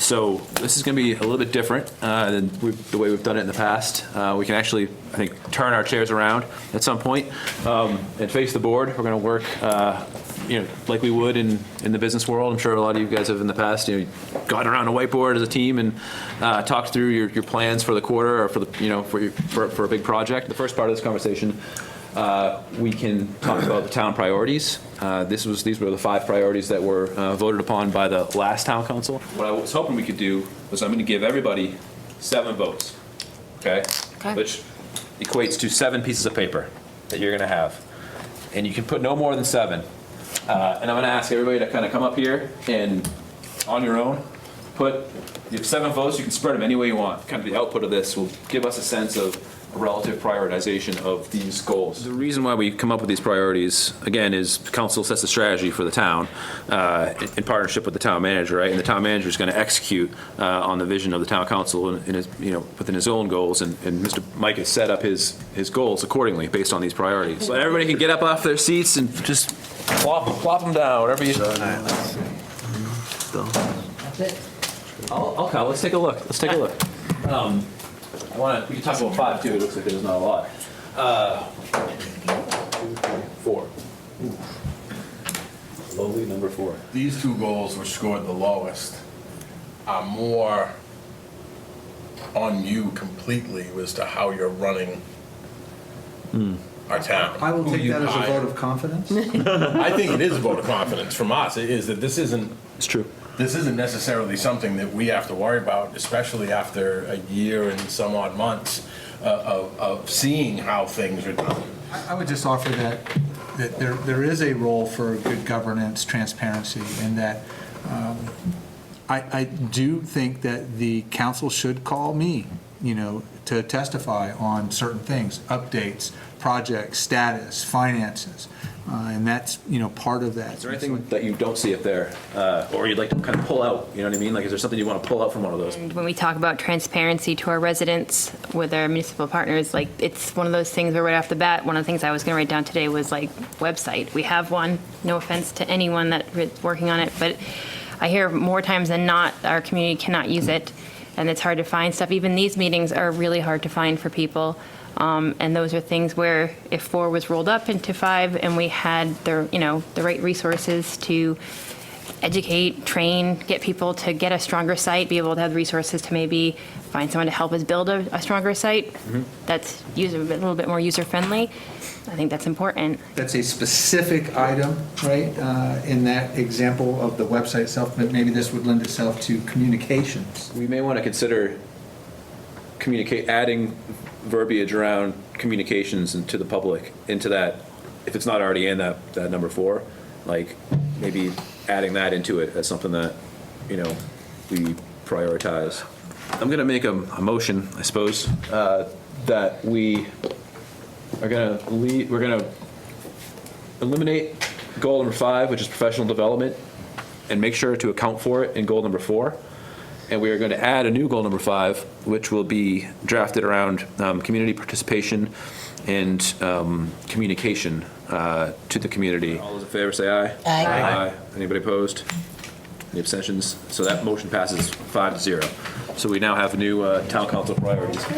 So this is going to be a little bit different than the way we've done it in the past. We can actually, I think, turn our chairs around at some point and face the board. We're going to work, like we would in the business world. I'm sure a lot of you guys have in the past, gone around a whiteboard as a team and talked through your plans for the quarter or for the, for a big project. The first part of this conversation, we can talk about the town priorities. These were the 5 priorities that were voted upon by the last town council. What I was hoping we could do was I'm going to give everybody 7 votes, okay? Which equates to 7 pieces of paper that you're going to have. And you can put no more than 7. And I'm going to ask everybody to kind of come up here and, on your own, you have 7 votes, you can spread them any way you want. Kind of the output of this will give us a sense of a relative prioritization of these goals. The reason why we come up with these priorities, again, is council sets a strategy for the town in partnership with the town manager, right? And the town manager is going to execute on the vision of the town council within his own goals. And Mr. Mike has set up his goals accordingly based on these priorities. So everybody can get up off their seats and just plop them down, whatever you. I'll count. Let's take a look. We can talk about 5 too. It looks like there's not a lot. 4. Lowly number 4. These 2 goals, which scored the lowest, are more on you completely as to how you're running our town. I will take that as a vote of confidence. I think it is a vote of confidence from us. It is that this isn't. It's true. This isn't necessarily something that we have to worry about, especially after a year and some odd months of seeing how things are done. I would just offer that there is a role for good governance, transparency, and that I do think that the council should call me, to testify on certain things, updates, projects, status, finances, and that's, part of that. Is there anything that you don't see up there, or you'd like to kind of pull out? You know what I mean? Like, is there something you want to pull out from one of those? And when we talk about transparency to our residents with our municipal partners, like, it's one of those things where right off the bat, one of the things I was going to write down today was like website. We have one. No offense to anyone that's working on it, but I hear more times than not our community cannot use it, and it's hard to find stuff. Even these meetings are really hard to find for people. And those are things where if 4 was rolled up into 5 and we had the right resources to educate, train, get people to get a stronger site, be able to have the resources to maybe find someone to help us build a stronger site that's a little bit more user-friendly, I think that's important. That's a specific item, right, in that example of the website itself, but maybe this would lend itself to communications. We may want to consider adding verbiage around communications and to the public into that, if it's not already in that number 4, like maybe adding that into it as something that we prioritize. I'm going to make a motion, I suppose, that we're going to eliminate goal number 5, which is professional development, and make sure to account for it in goal number 4. And we are going to add a new goal number 5, which will be drafted around community participation and communication to the community. All those in favor say aye. Aye. Anybody opposed? Any abstentions? So that motion passes 5-0. So we now have new town council priorities.